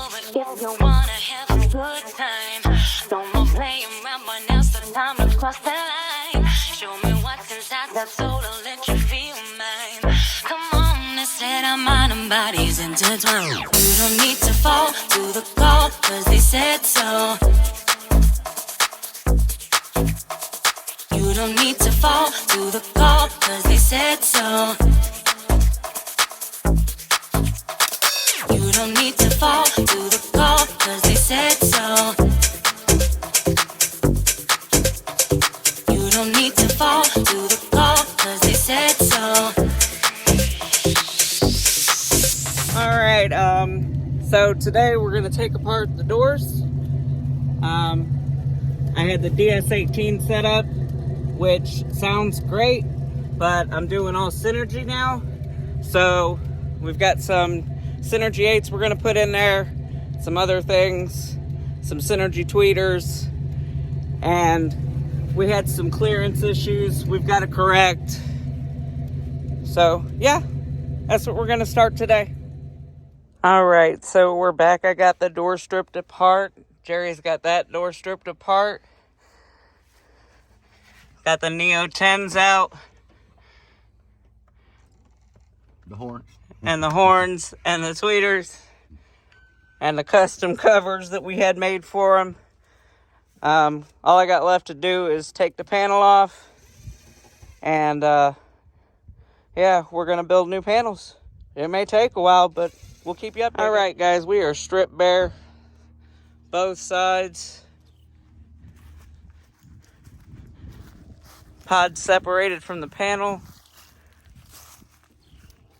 If you wanna have a good time, no more playing around, but now's the time to cross the line. Show me what's inside that soul, I'll let you feel mine. Come on, let's set our mind and bodies intertwined. You don't need to fall to the call, cause they said so. You don't need to fall to the call, cause they said so. You don't need to fall to the call, cause they said so. You don't need to fall to the call, cause they said so. Alright, so today we're going to take apart the doors. I had the DS18 set up, which sounds great, but I'm doing all Synergy now. So we've got some Synergy 8s we're going to put in there, some other things, some Synergy tweeters, and we had some clearance issues we've got to correct. So yeah, that's what we're going to start today. Alright, so we're back. I got the door stripped apart. Jerry's got that door stripped apart. Got the Neo 10s out. The horns. And the horns and the tweeters. And the custom covers that we had made for them. All I got left to do is take the panel off. And, yeah, we're going to build new panels. It may take a while, but we'll keep you updated. Alright, guys, we are stripped bare. Both sides. Pod separated from the panel.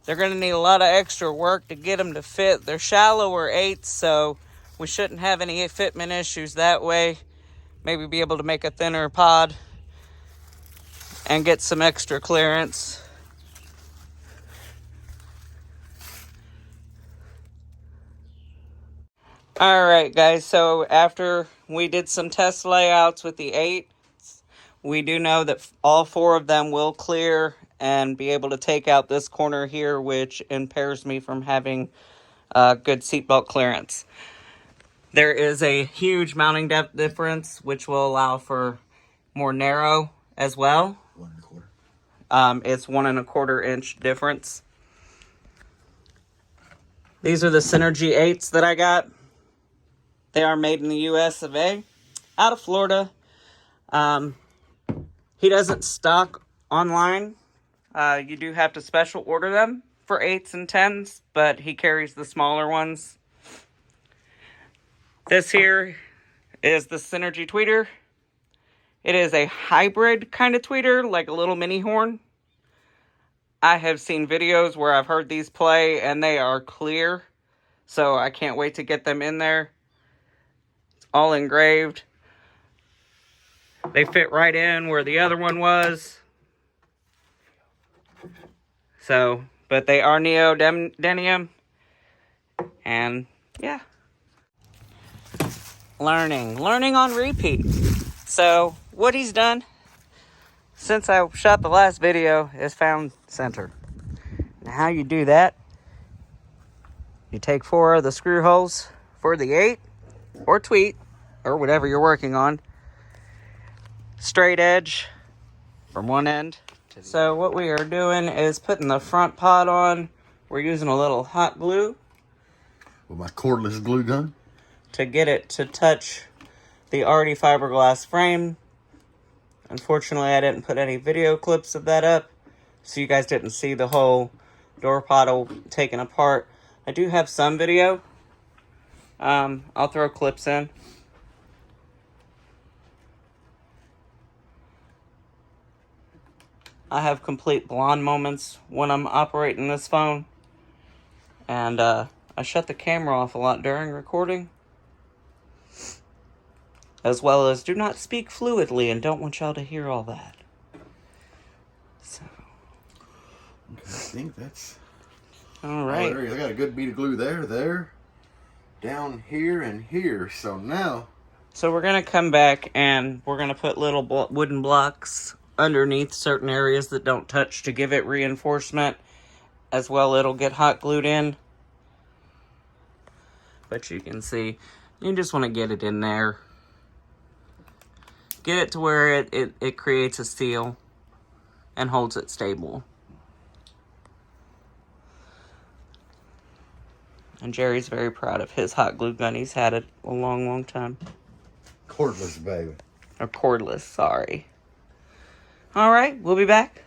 They're going to need a lot of extra work to get them to fit. They're shallower 8s, so we shouldn't have any fitment issues that way. Maybe be able to make a thinner pod and get some extra clearance. Alright guys, so after we did some test layouts with the 8, we do know that all 4 of them will clear and be able to take out this corner here, which impairs me from having good seatbelt clearance. There is a huge mounting depth difference, which will allow for more narrow as well. 1 1/4. It's 1 1/4 inch difference. These are the Synergy 8s that I got. They are made in the US of A, out of Florida. He doesn't stock online. You do have to special order them for 8s and 10s, but he carries the smaller ones. This here is the Synergy tweeter. It is a hybrid kind of tweeter, like a little mini horn. I have seen videos where I've heard these play, and they are clear. So I can't wait to get them in there. It's all engraved. They fit right in where the other one was. So, but they are neodymium. And yeah. Learning on repeat. So what he's done since I shot the last video is found center. Now how you do that, you take 4 of the screw holes for the 8 or tweet or whatever you're working on. Straight edge from one end. So what we are doing is putting the front pod on. We're using a little hot glue With my cordless glue gun. to get it to touch the already fiberglass frame. Unfortunately, I didn't put any video clips of that up, so you guys didn't see the whole door pod taken apart. I do have some video. I'll throw clips in. I have complete blonde moments when I'm operating this phone. And I shut the camera off a lot during recording. As well as do not speak fluidly and don't want y'all to hear all that. So. Okay, I think that's... Alright. I got a good bead of glue there, down here, and here. So now... So we're going to come back and we're going to put little wooden blocks underneath certain areas that don't touch to give it reinforcement. As well, it'll get hot glued in. but you can see you just want to get it in there. Get it to where it creates a seal and holds it stable. And Jerry's very proud of his hot glue gun. He's had it a long, long time. Cordless, baby. Or cordless, sorry. Alright, we'll be back.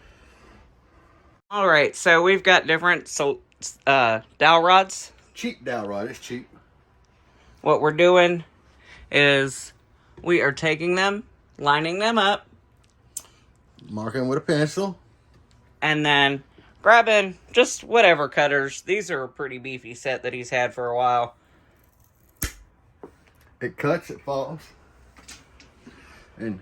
Alright, so we've got different dowel rods. Cheap dowel rod, it's cheap. What we're doing is we are taking them, lining them up, Marking with a pencil. and then grabbing just whatever cutters. These are a pretty beefy set that he's had for a while. It cuts, it falls. And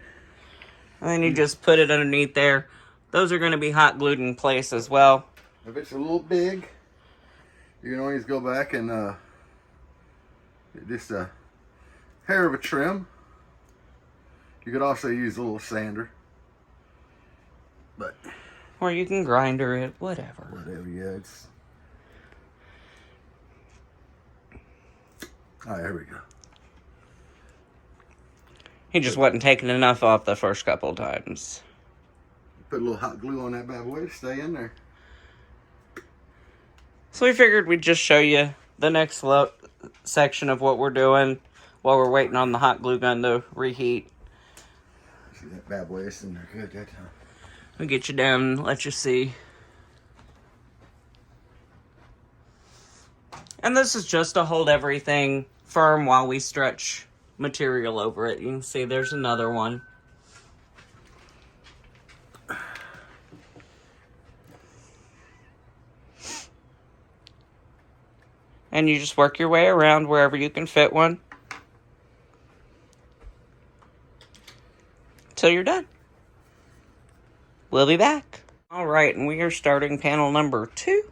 then you just put it underneath there. Those are going to be hot glued in place as well. if it's a little big, you can always go back and just a hair of a trim. You could also use a little sander. But Or you can grinder it, whatever. whatever, yeah, it's... All right, here we go. He just wasn't taking enough off the first couple of times. Put a little hot glue on that bad boy to stay in there. So we figured we'd just show you the next section of what we're doing while we're waiting on the hot glue gun to reheat. See that bad boy, it's in there good that time. We'll get you down and let you see. And this is just to hold everything firm while we stretch material over it. You can see there's another one. And you just work your way around wherever you can fit one till you're done. We'll be back. All right, and we are starting panel number 2.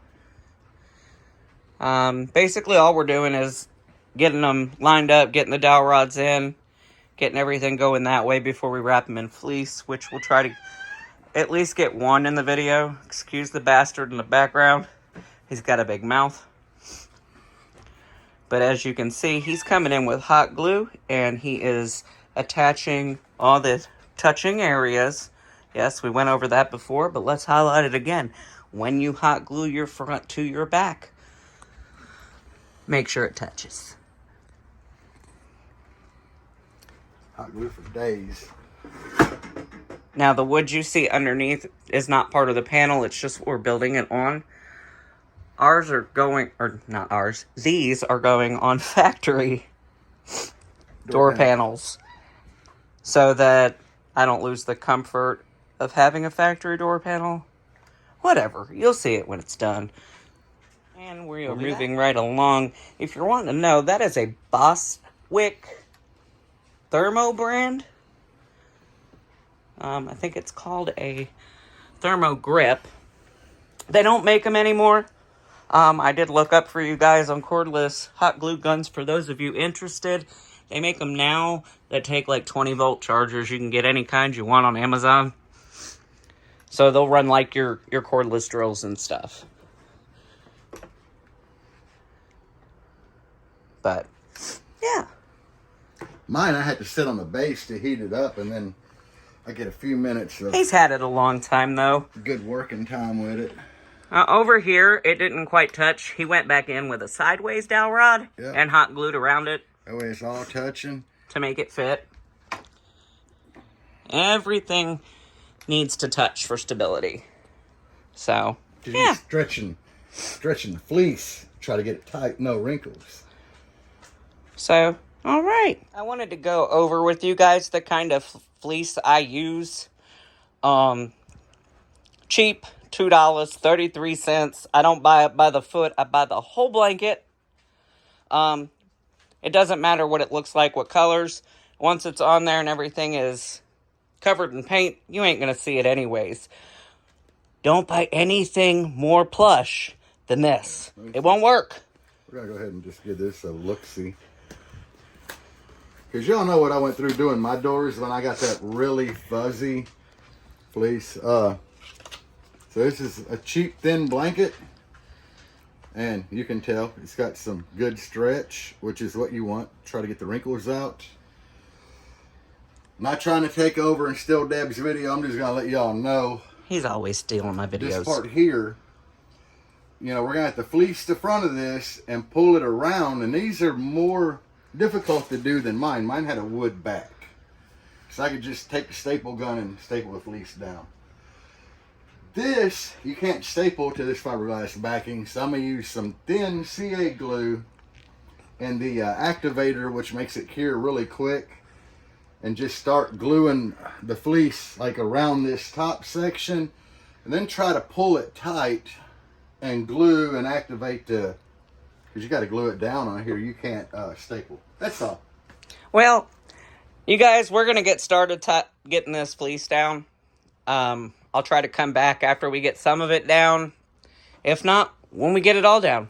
Basically all we're doing is getting them lined up, getting the dowel rods in, getting everything going that way before we wrap them in fleece, which we'll try to at least get one in the video. Excuse the bastard in the background. He's got a big mouth. But as you can see, he's coming in with hot glue, and he is attaching all the touching areas. Yes, we went over that before, but let's highlight it again. When you hot glue your front to your back, make sure it touches. Hot glue for days. Now, the wood you see underneath is not part of the panel. It's just what we're building it on. Ours are going, or not ours, these are going on factory door panels. So that I don't lose the comfort of having a factory door panel. Whatever, you'll see it when it's done. And we are moving right along. If you're wanting to know, that is a Boswick Thermo brand. I think it's called a Thermo Grip. They don't make them anymore. I did look up for you guys on cordless hot glue guns for those of you interested. They make them now that take like 20 volt chargers. You can get any kind you want on Amazon. So they'll run like your cordless drills and stuff. But, yeah. Mine, I had to sit on the base to heat it up, and then I get a few minutes of He's had it a long time, though. good working time with it. Over here, it didn't quite touch. He went back in with a sideways dowel rod and hot glued around it That way it's all touching. to make it fit. Everything needs to touch for stability. So, yeah. Stretching the fleece. Try to get it tight, no wrinkles. So, all right. I wanted to go over with you guys the kind of fleece I use. Cheap, $2, 33 cents. I don't buy it by the foot. I buy the whole blanket. It doesn't matter what it looks like, what colors. Once it's on there and everything is covered in paint, you ain't going to see it anyways. Don't buy anything more plush than this. It won't work. We're going to go ahead and just give this a look-see. Because y'all know what I went through doing my doors when I got that really fuzzy fleece. So this is a cheap thin blanket. And you can tell it's got some good stretch, which is what you want. Try to get the wrinkles out. Not trying to take over and steal Deb's video. I'm just going to let y'all know. He's always stealing my videos. This part here, you know, we're going to have to fleece the front of this and pull it around. And these are more difficult to do than mine. Mine had a wood back. So I could just take the staple gun and staple the fleece down. This, you can't staple to this fiberglass backing, so I'm going to use some thin CA glue and the activator, which makes it cure really quick, and just start gluing the fleece like around this top section, and then try to pull it tight and glue and activate the, because you got to glue it down on here. You can't staple. That's all. Well, you guys, we're going to get started getting this fleece down. I'll try to come back after we get some of it down. If not, when we get it all down.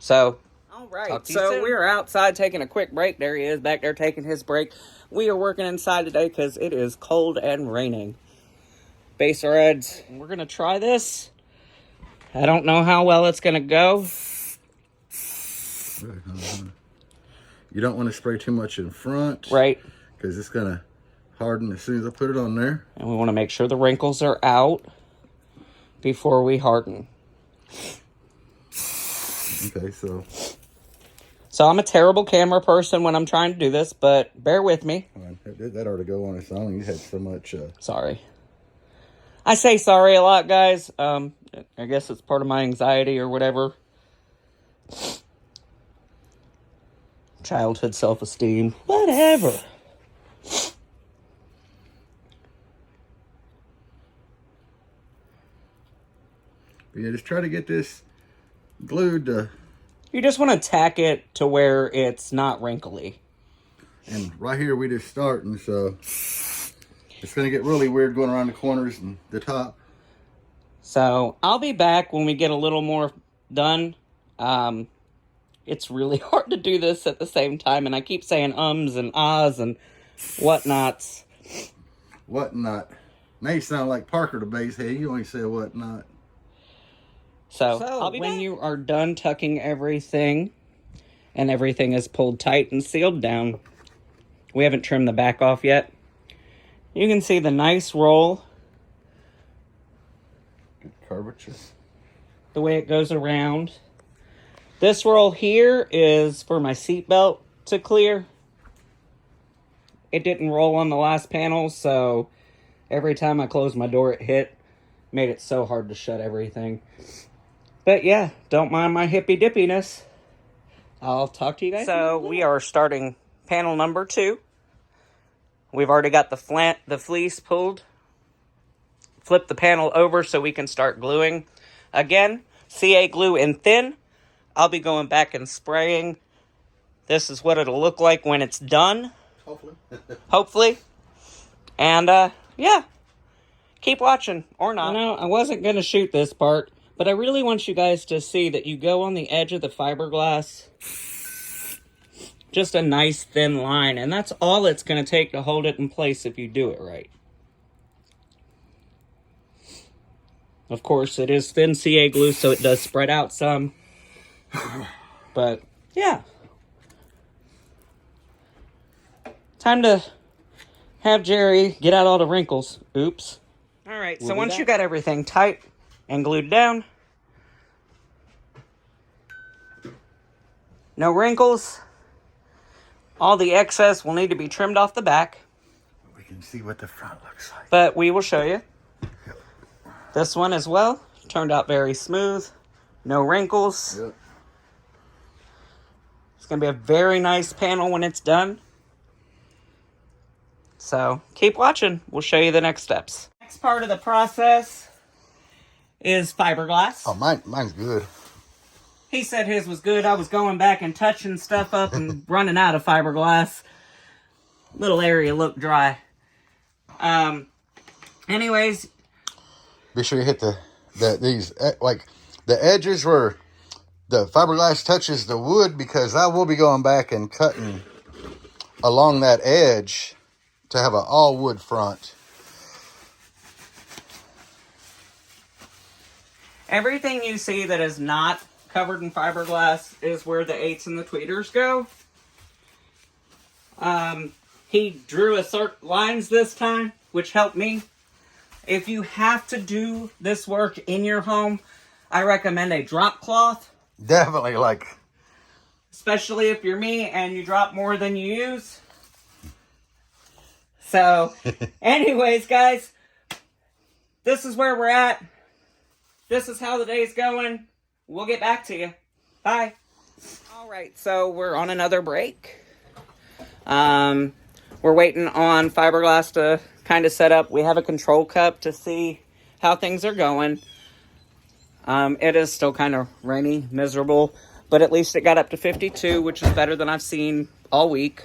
So, all right. So we're outside taking a quick break. There he is back there taking his break. We are working inside today because it is cold and raining. Base reds. We're going to try this. I don't know how well it's going to go. You don't want to spray too much in front. Right. Because it's going to harden as soon as I put it on there. And we want to make sure the wrinkles are out before we harden. Okay, so I'm a terrible camera person when I'm trying to do this, but bear with me. That ought to go on its own. You had so much... Sorry. I say sorry a lot, guys. I guess it's part of my anxiety or whatever. Childhood self-esteem. Whatever. Yeah, just try to get this glued to... You just want to tack it to where it's not wrinkly. And right here we just starting, so it's going to get really weird going around the corners and the top. So I'll be back when we get a little more done. It's really hard to do this at the same time, and I keep saying ums and ahs and whatnots. Whatnot. Now you sound like Parker the basshead. You only say whatnot. So I'll be when back. You are done tucking everything and everything is pulled tight and sealed down. We haven't trimmed the back off yet. You can see the nice roll. Good curvature. The way it goes around. This roll here is for my seatbelt to clear. It didn't roll on the last panel, so every time I closed my door it hit. Made it so hard to shut everything. But yeah, don't mind my hippy dippiness. I'll talk to you guys. So we are starting panel number 2. We've already got the fleece pulled. Flip the panel over so we can start gluing. Again, CA glue in thin. I'll be going back and spraying. This is what it'll look like when it's done. Hopefully. Hopefully. And yeah. Keep watching, or not. No, I wasn't going to shoot this part, but I really want you guys to see that you go on the edge of the fiberglass. Just a nice thin line, and that's all it's going to take to hold it in place if you do it right. Of course, it is thin CA glue, so it does spread out some. But, yeah. Time to have Jerry get out all the wrinkles. Oops. All right, so once you got everything tight and glued down, no wrinkles, all the excess will need to be trimmed off the back. We can see what the front looks like. But we will show you. Yep. This one as well turned out very smooth, no wrinkles. Yep. It's going to be a very nice panel when it's done. So keep watching. We'll show you the next steps. Next part of the process is fiberglass. Oh, mine's good. He said his was good. I was going back and touching stuff up and running out of fiberglass. Little area looked dry. Anyways. Be sure you hit these, like, the edges where the fiberglass touches the wood, because I will be going back and cutting along that edge to have an all wood front. Everything you see that is not covered in fiberglass is where the 8s and the tweeters go. He drew lines this time, which helped me. If you have to do this work in your home, I recommend a drop cloth. Definitely, like... Especially if you're me and you drop more than you use. So, anyways, guys, this is where we're at. This is how the day's going. We'll get back to you. Bye. All right, so we're on another break. We're waiting on fiberglass to kind of set up. We have a control cup to see how things are going. It is still kind of rainy, miserable, but at least it got up to 52, which is better than I've seen all week.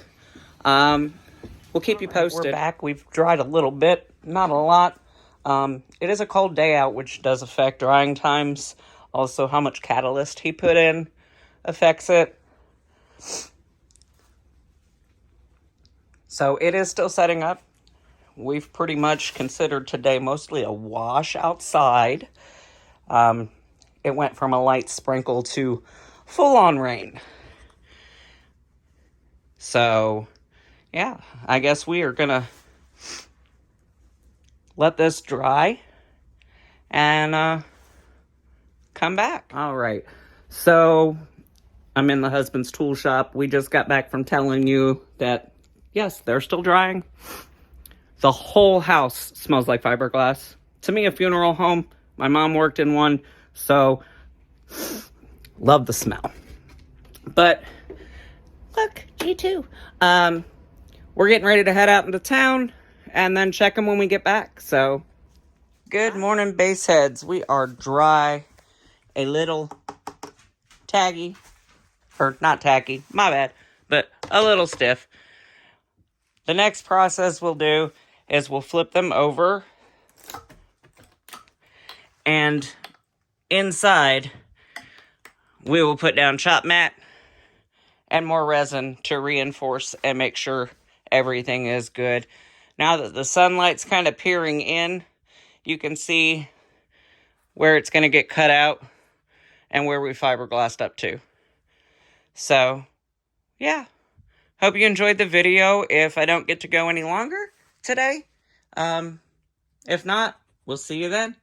We'll keep you posted. We're back. We've dried a little bit, not a lot. It is a cold day out, which does affect drying times. Also, how much catalyst he put in affects it. So it is still setting up. We've pretty much considered today mostly a wash outside. It went from a light sprinkle to full-on rain. So, yeah, I guess we are gonna let this dry and come back. All right, so I'm in the husband's tool shop. We just got back from telling you that, yes, they're still drying. The whole house smells like fiberglass. To me, a funeral home. My mom worked in one, so love the smell. But look, G2. We're getting ready to head out into town and then check them when we get back. So, good morning, bass heads. We are dry, a little taggy, or not tacky, my bad, but a little stiff. The next process we'll do is we'll flip them over, and inside we will put down chop mat and more resin to reinforce and make sure everything is good. Now that the sunlight's kind of peering in, you can see where it's going to get cut out and where we fiberglassed up to. So, yeah. Hope you enjoyed the video. If I don't get to go any longer today, if not, we'll see you then.